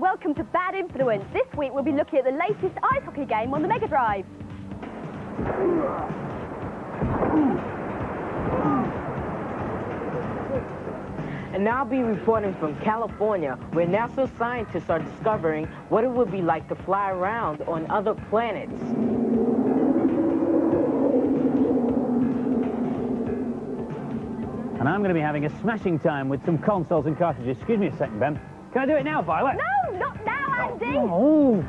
welcome to Bad Influence. This week we'll be looking at the latest ice hockey game on the Mega Drive. And I'll be reporting from California, where NASA scientists are discovering what it would be like to fly around on other planets. And I'm going to be having a smashing time with some consoles and cartridges. Excuse me a second, Ben. Can I do it now, Violet? No, not now, Andy! Oh.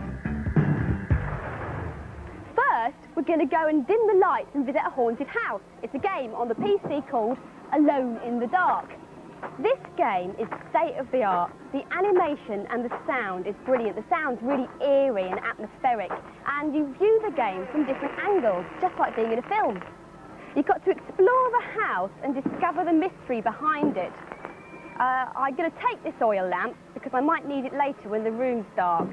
First, we're going to go and dim the lights and visit a haunted house. It's a game on the PC called Alone in the Dark. This game is state-of-the-art. The animation and the sound is brilliant. The sound's really eerie and atmospheric. And you view the game from different angles, just like being in a film. You've got to explore the house and discover the mystery behind it. I'm going to take this oil lamp because I might need it later when the room's dark.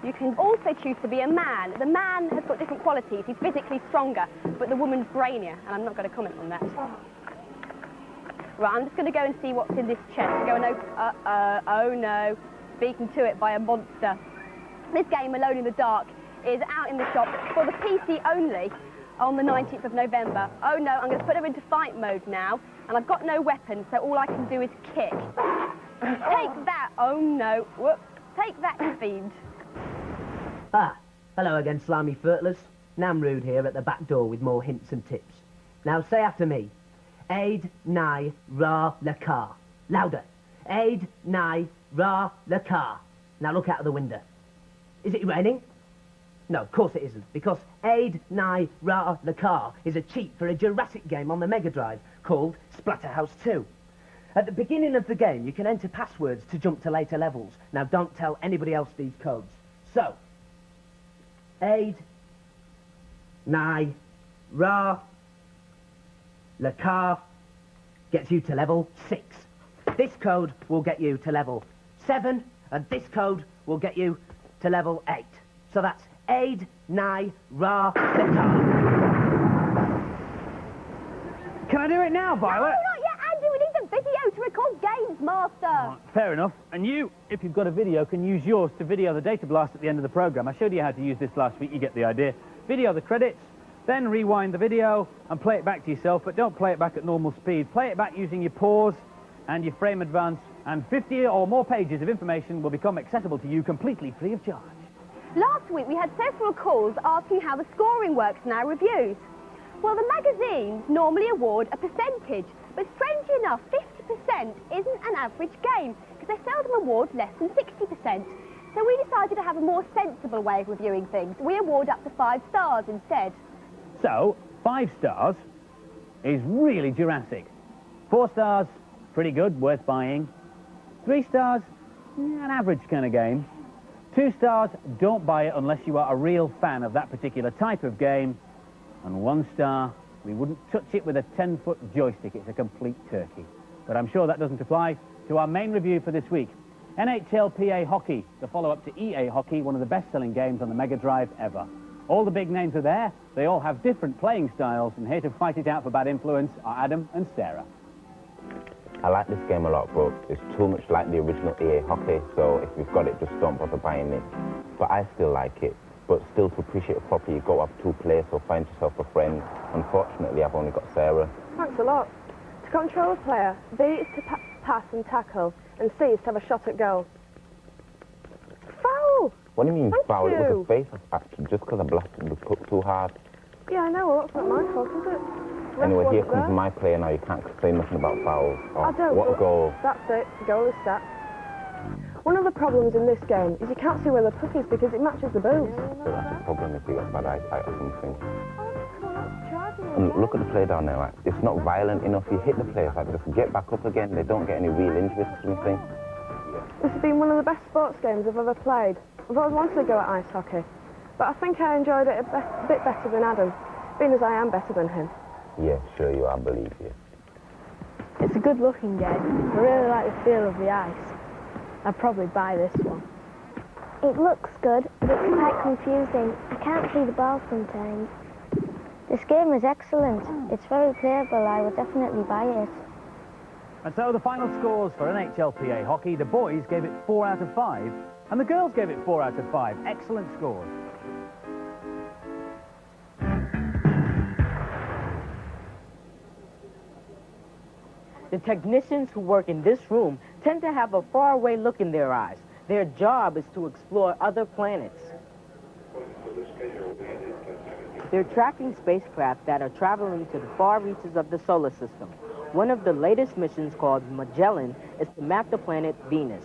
You can also choose to be a man. The man has got different qualities. He's physically stronger, but the woman's brainier, and I'm not going to comment on that. Right, I'm just going to go and see what's in this chest. Go and open... oh no, beaten to it by a monster. This game, Alone in the Dark, is out in the shop for the PC only on the 19th of November. Oh no, I'm going to put her into fight mode now, and I've got no weapon, so all I can do is kick. Take that! Oh no, whoop. Take that, you fiend. Ah, hello again, slimy furtlers. Namrud here at the back door with more hints and tips. Now say after me. Aid, Nai, Ra, Lakar. Louder. Aid, Nai, Ra, Lakar. Now look out of the window. Is it raining? No, of course it isn't, because Aid, Nai, Ra, Lakar is a cheat for a Jurassic game on the Mega Drive called Splatterhouse 2. At the beginning of the game, you can enter passwords to jump to later levels. Now don't tell anybody else these codes. So, Aid, Nai, Ra, Lakar gets you to level 6. This code will get you to level 7, and this code will get you to level 8. So that's Aid, Nai, Ra, Lakar. Can I do it now, Violet? No, not yet, Andy. We need the video to record Games Master. Right, fair enough. And you, if you've got a video, can use yours to video the data blast at the end of the programme. I showed you how to use this last week. You get the idea. Video the credits, then rewind the video and play it back to yourself, but don't play it back at normal speed. Play it back using your pause and your frame advance, and 50 or more pages of information will become accessible to you completely free of charge. Last week we had several calls asking how the scoring works in our reviews. Well, the magazines normally award a percentage, but strangely enough, 50% isn't an average game, because they seldom award less than 60%. So we decided to have a more sensible way of reviewing things. We award up to 5 stars instead. So, 5 stars is really Jurassic. 4 stars, pretty good, worth buying. 3 stars, an average kind of game. 2 stars, don't buy it unless you are a real fan of that particular type of game. And 1 star, we wouldn't touch it with a 10-foot joystick. It's a complete turkey. But I'm sure that doesn't apply to our main review for this week. NHLPA Hockey, the follow-up to EA Hockey, one of the best-selling games on the Mega Drive ever. All the big names are there. They all have different playing styles, and here to fight it out for Bad Influence are Adam and Sarah. I like this game a lot, but it's too much like the original EA Hockey, so if you've got it, just don't bother buying it. But I still like it. But still, to appreciate it properly, you've got to have 2 players, so find yourself a friend. Unfortunately, I've only got Sarah. Thanks a lot. To control a player, B is to pass and tackle, and C is to have a shot at goal. Foul! What do you mean foul? you. It was a face-off, actually, just because I blasted the puck too hard. Yeah, I know, well, that's not my fault, is it? Ref Anyway, here wasn't comes there. my player now. You can't say nothing about fouls. Oh, I don't. what a but goal. That's it. Goal is set. One of the problems in this game is you can't see where the puck is because it matches the boobs. So that's a problem if you got bad eyesight or something. And look at the play down there, like, it's not violent enough. You hit the players, like, just get back up again. They don't get any real injuries or something. This has been one of the best sports games I've ever played. I've always wanted to go at ice hockey, but I think I enjoyed it a bit better than Adam, being as I am better than him. Yeah, sure you are, I believe you. It's a good-looking game. I really like the feel of the ice. I'd probably buy this one. It looks good, but it's quite confusing. I can't see the ball sometimes. This game is excellent. It's very playable. I would definitely buy it. And so the final scores for NHLPA Hockey. The boys gave it 4 out of 5, And the girls gave it 4 out of 5. Excellent scores. The technicians who work in this room tend to have a faraway look in their eyes. Their job is to explore other planets. They're tracking spacecraft that are traveling to the far reaches of the solar system. One of the latest missions, called Magellan, is to map the planet Venus.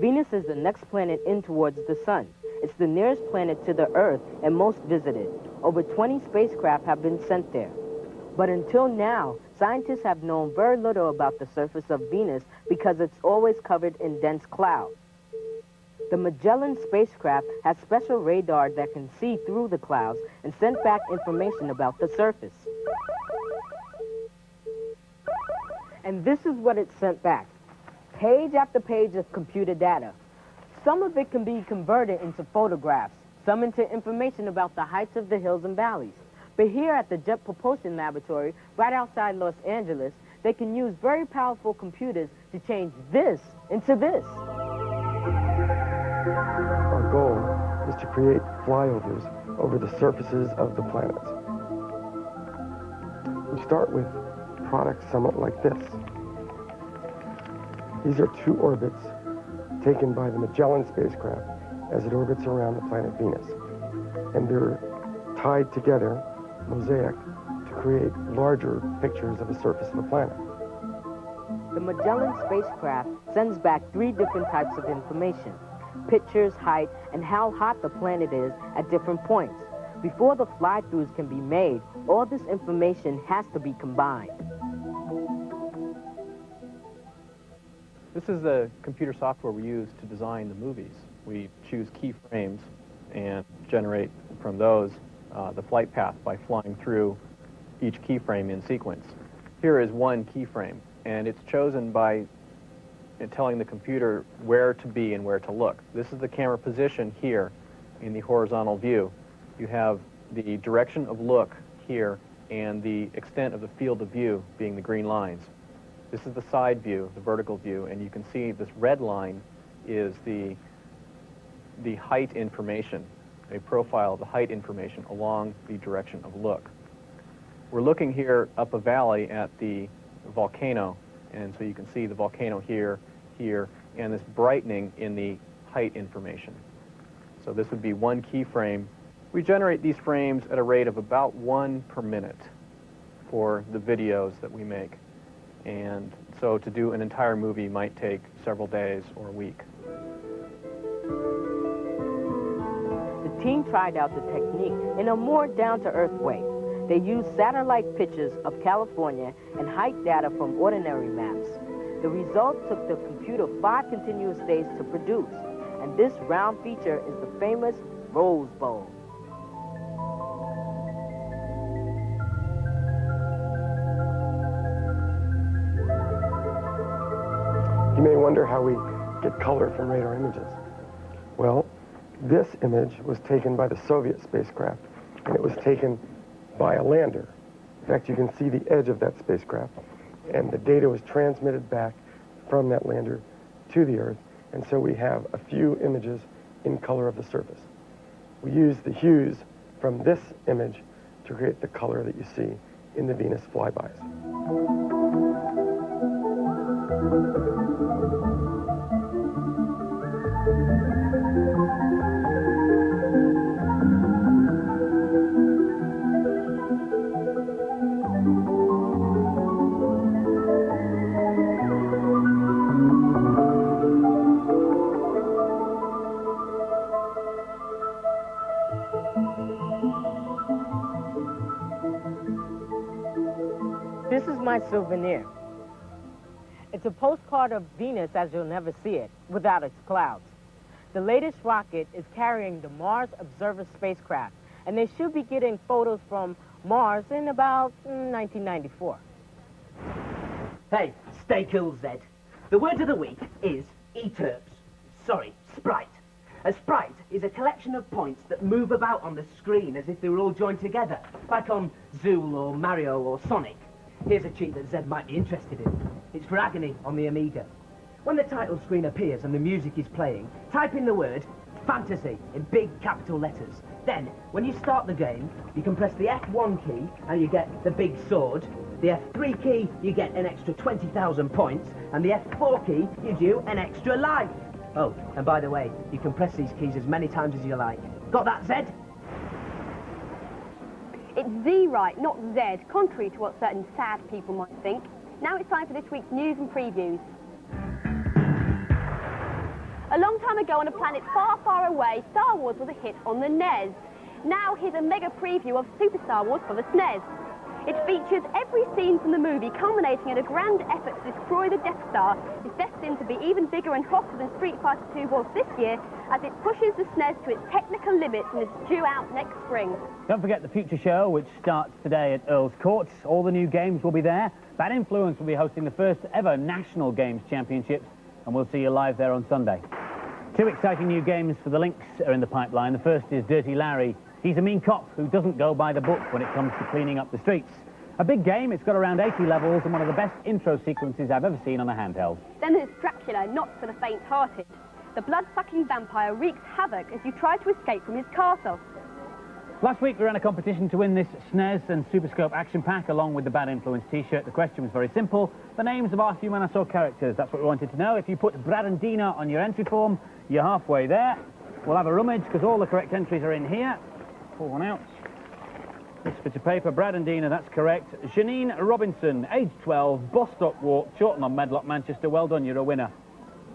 Venus is the next planet in towards the sun. It's the nearest planet to the Earth and most visited. Over 20 spacecraft have been sent there. But until now, scientists have known very little about the surface of Venus because it's always covered in dense clouds. The Magellan spacecraft has special radar that can see through the clouds and send back information about the surface. And this is what it sent back. Page after page of computer data. Some of it can be converted into photographs, some into information about the heights of the hills and valleys. But here at the Jet Propulsion Laboratory, right outside Los Angeles, they can use very powerful computers to change this into this. Our goal is to create flyovers over the surfaces of the planets. We start with products somewhat like this. These are 2 orbits taken by the Magellan spacecraft as it orbits around the planet Venus. And they're tied together, mosaic, to create larger pictures of the surface of the planet. The Magellan spacecraft sends back 3 different types of information: pictures, height, and how hot the planet is at different points. Before the fly-throughs can be made, all this information has to be combined. This is the computer software we use to design the movies. We choose keyframes and generate from those the flight path by flying through each keyframe in sequence. Here is one keyframe, and it's chosen by telling the computer where to be and where to look. This is the camera position here in the horizontal view. You have the direction of look here and the extent of the field of view being the green lines. This is the side view, the vertical view, and you can see this red line is the height information, a profile of the height information along the direction of look. We're looking here up a valley at the volcano, and so you can see the volcano here, here, and this brightening in the height information. So this would be one keyframe. We generate these frames at a rate of about 1 per minute for the videos that we make. And so to do an entire movie might take several days or a week. The team tried out the technique in a more down-to-earth way. They used satellite pictures of California and height data from ordinary maps. The result took the computer 5 continuous days to produce, and this round feature is the famous Rose Bowl. You may wonder how we get color from radar images. Well, this image was taken by the Soviet spacecraft, and it was taken by a lander. In fact, you can see the edge of that spacecraft, and the data was transmitted back from that lander to the Earth, and so we have a few images in color of the surface. We use the hues from this image to create the color that you see in the Venus flybys. This is my souvenir. It's a postcard of Venus as you'll never see it, without its clouds. The latest rocket is carrying the Mars Observer spacecraft, and they should be getting photos from Mars in about 1994. Hey, stay cool, Zed. The word of the week is ETERPS. Sorry, sprite. A sprite is a collection of points that move about on the screen as if they were all joined together, like on Zool or Mario or Sonic. Here's a cheat that Zed might be interested in. It's for Agony on the Amiga. When the title screen appears and the music is playing, type in the word fantasy in big capital letters. Then, when you start the game, you can press the F1 key and you get the big sword. The F3 key, you get an extra 20,000 points. And the F4 key gives you an extra life. Oh, and by the way, you can press these keys as many times as you like. Got that, Zed? It's Z right, not Z, contrary to what certain sad people might think. Now it's time for this week's news and previews. A long time ago on a planet far, far away, Star Wars was a hit on the NES. Now here's a mega preview of Super Star Wars for the SNES. It features every scene from the movie culminating in a grand effort to destroy the Death Star. It's destined to be even bigger and hotter than Street Fighter II was this year as it pushes the SNES to its technical limits and is due out next spring. Don't forget the Future Show, which starts today at Earl's Court. All the new games will be there. Bad Influence will be hosting the first ever National Games Championships, and we'll see you live there on Sunday. 2 exciting new games for the Lynx are in the pipeline. The first is Dirty Larry. He's a mean cop who doesn't go by the book when it comes to cleaning up the streets. A big game, it's got around 80 levels and one of the best intro sequences I've ever seen on a handheld. Then there's Dracula, not for the faint-hearted. The blood-sucking vampire wreaks havoc as you try to escape from his castle. Last week we ran a competition to win this SNES and Super Scope action pack along with the Bad Influence t-shirt. The question was very simple. The names of our Humanosaur characters, that's what we wanted to know. If you put Brad and Dina on your entry form, you're halfway there. We'll have a rummage because all the correct entries are in here. Pull one out. This bit of paper, Brad and Dina, that's correct. Janine Robinson, age 12, Bostock Walk, Chawton on Medlock, Manchester. Well done, you're a winner.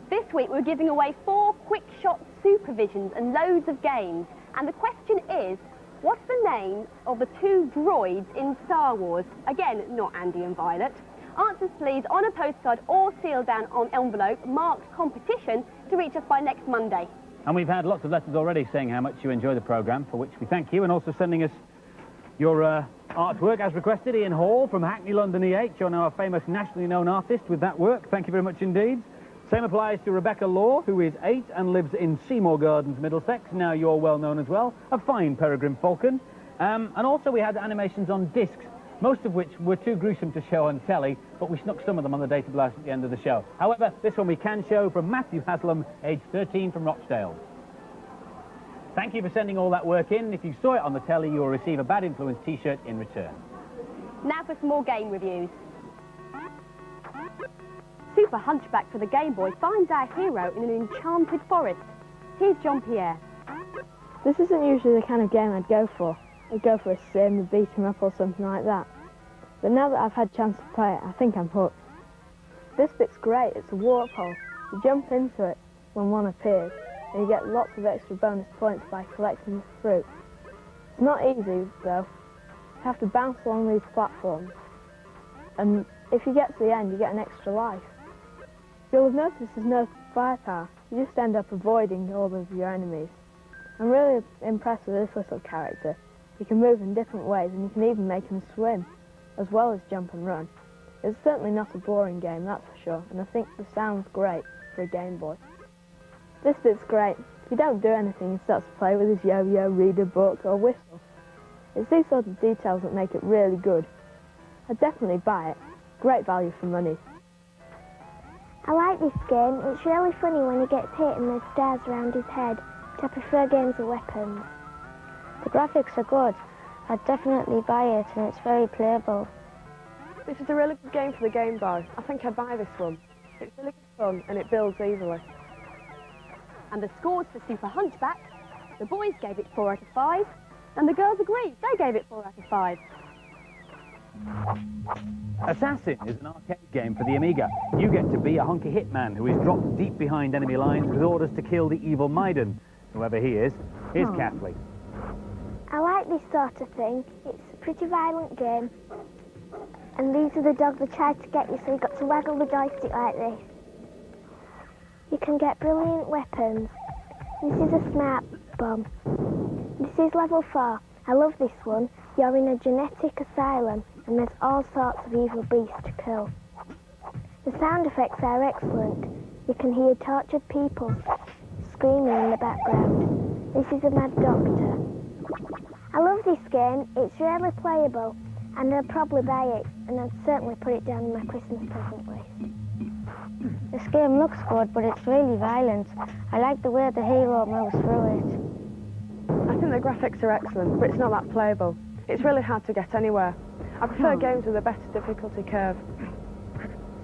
This week we're giving away 4 quick-shot supervisions and loads of games. And the question is, what's the name of the 2 droids in Star Wars? Again, not Andy and Violet. Answers please on a postcard or sealed down on envelope marked competition to reach us by next Monday. And we've had lots of letters already saying how much you enjoy the programme, for which we thank you, and also sending us your artwork as requested. Ian Hall from Hackney, London EH. You're now a famous nationally known artist with that work. Thank you very much indeed. Same applies to Rebecca Law, who is 8 and lives in Seymour Gardens, Middlesex. Now you're well known as well. A fine peregrine falcon. And also we had animations on discs, most of which were too gruesome to show on telly, but we snuck some of them on the data blast at the end of the show. However, this one we can show from Matthew Haslam, age 13, from Rochdale. Thank you for sending all that work in. If you saw it on the telly, you will receive a Bad Influence t-shirt in return. Now for some more game reviews. Super Hunchback for the Game Boy finds our hero in an enchanted forest. Here's John Pierre. This isn't usually the kind of game I'd go for. I'd go for a sim, a beat 'em up or something like that. But now that I've had a chance to play it, I think I'm hooked. This bit's great. It's a warp hole. You jump into it when one appears, and you get lots of extra bonus points by collecting the fruit. It's not easy, though. You have to bounce along these platforms, and if you get to the end, you get an extra life. You'll have noticed there's no firepower. You just end up avoiding all of your enemies. I'm really impressed with this little character. He can move in different ways, and you can even make him swim, as well as jump and run. It's certainly not a boring game, that's for sure, and I think the sound's great for a Game Boy. This bit's great. If you don't do anything, he starts to play with his yo-yo, read a book, or whistle. It's these sort of details that make it really good. I'd definitely buy it. Great value for money. I like this game. It's really funny when he gets hit and there's stars around his head. But I prefer games with weapons. The graphics are good. I'd definitely buy it, and it's very playable. This is a really good game for the Game Boy. I think I'd buy this one. It's really good fun and it builds easily. And the scores for Super Hunchback, the boys gave it 4 out of 5, and the girls agreed. They gave it 4 out of 5. Assassin is an arcade game for the Amiga. You get to be a hunky hitman who is dropped deep behind enemy lines with orders to kill the evil Maiden, whoever he is. Here's Kathleen. I like this sort of thing. It's a pretty violent game. And these are the dogs that tried to get you, so you've got to waggle the joystick like this. You can get brilliant weapons. This is a smart bomb. This is level 4. I love this one. You're in a genetic asylum, and there's all sorts of evil beasts to kill. The sound effects are excellent. You can hear tortured people screaming in the background. This is a mad doctor. I love this game. It's really playable, and I'd probably buy it, and I'd certainly put it down in my Christmas present list. This game looks good, but it's really violent. I like the way the hero moves through it. I think the graphics are excellent, but it's not that playable. It's really hard to get anywhere. I prefer games with a better difficulty curve.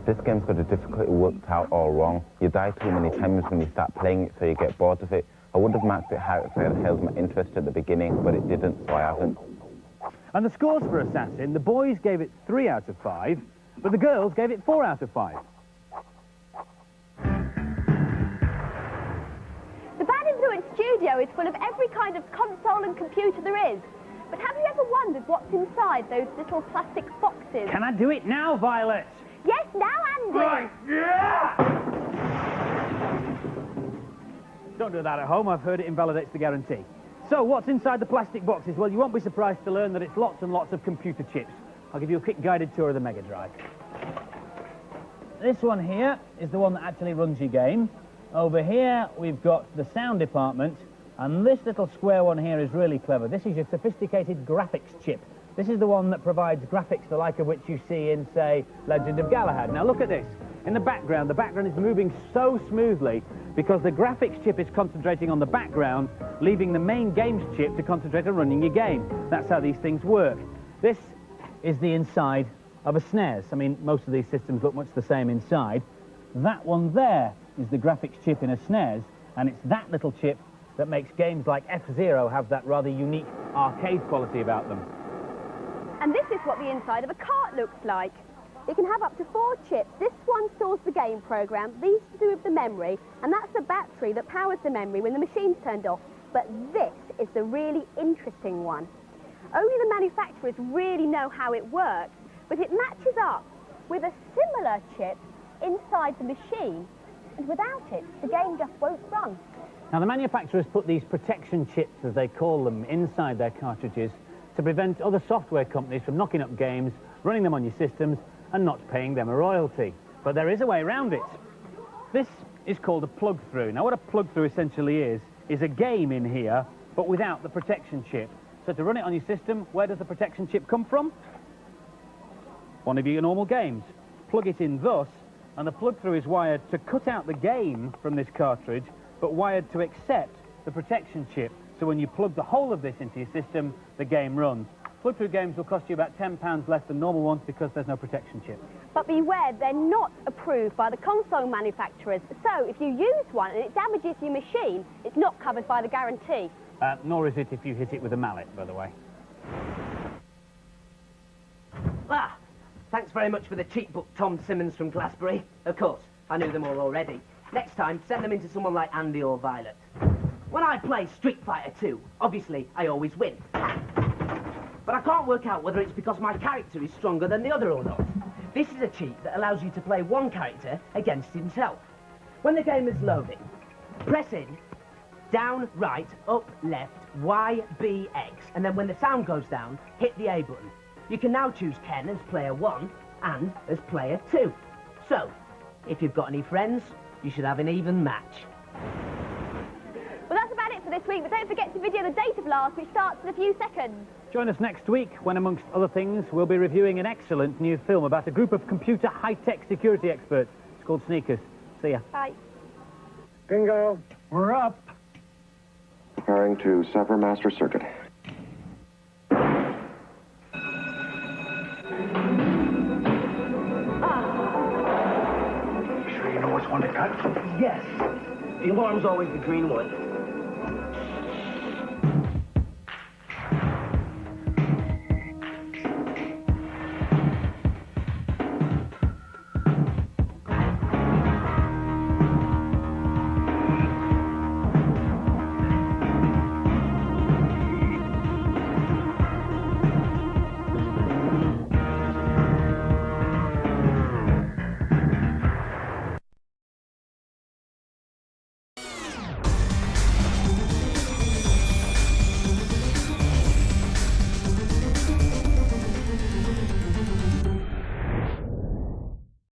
This game's got a difficulty worked out all wrong. You die too many times when you start playing it, so you get bored of it. I would have marked it higher if it had held my interest at the beginning, but it didn't, so I haven't. And the scores for Assassin, the boys gave it 3 out of 5, but the girls gave it 4 out of 5. The Bad Influence studio is full of every kind of console and computer there is. But have you ever wondered what's inside those little plastic boxes? Can I do it now, Violet? Yes, now, Andy! Right, yeah! Don't do that at home. I've heard it invalidates the guarantee. So, what's inside the plastic boxes? Well, you won't be surprised to learn that it's lots and lots of computer chips. I'll give you a quick guided tour of the Mega Drive. This one here is the one that actually runs your game. Over here, we've got the sound department, and this little square one here is really clever. This is your sophisticated graphics chip. This is the one that provides graphics the like of which you see in, say, Legend of Galahad. Now, look at this. In the background is moving so smoothly because the graphics chip is concentrating on the background, leaving the main games chip to concentrate on running your game. That's how these things work. This is the inside of a SNES. I mean, most of these systems look much the same inside. That one there is the graphics chip in a SNES, and it's that little chip that makes games like F-Zero have that rather unique arcade quality about them. And this is what the inside of a cart looks like. It can have up to 4 chips. This one stores the game program, these to do with the memory, and that's the battery that powers the memory when the machine's turned off. But this is the really interesting one. Only the manufacturers really know how it works, but it matches up with a similar chip inside the machine, and without it, the game just won't run. Now, the manufacturers put these protection chips, as they call them, inside their cartridges to prevent other software companies from knocking up games, running them on your systems, and not paying them a royalty. But there is a way around it. This is called a plug-through. Now, what a plug-through essentially is a game in here, but without the protection chip. So to run it on your system, where does the protection chip come from? One of your normal games. Plug it in thus, and the plug-through is wired to cut out the game from this cartridge, but wired to accept the protection chip. So when you plug the whole of this into your system, the game runs. Plug-through games will cost you about £10 less than normal ones because there's no protection chip. But beware, they're not approved by the console manufacturers. So if you use one and it damages your machine, it's not covered by the guarantee. Nor is it if you hit it with a mallet, by the way. Ah, thanks very much for the cheap book, Tom Simmons from Glassbury. Of course, I knew them all already. Next time, send them into someone like Andy or Violet. When I play Street Fighter 2, obviously, I always win. But I can't work out whether it's because my character is stronger than the other or not. This is a cheat that allows you to play one character against himself. When the game is loading, press in, down, right, up, left, Y, B, X, and then when the sound goes down, hit the A button. You can now choose Ken as player 1 and as player 2. So, if you've got any friends, you should have an even match. Well, that's about it for this week, but don't forget to video the date of last, which starts in a few seconds. Join us next week when, amongst other things, we'll be reviewing an excellent new film about a group of computer high-tech security experts. It's called Sneakers. See ya. Bye. Bingo. We're up. Preparing to sever master circuit. Sure you know which one to cut? Yes. The alarm's always the green one.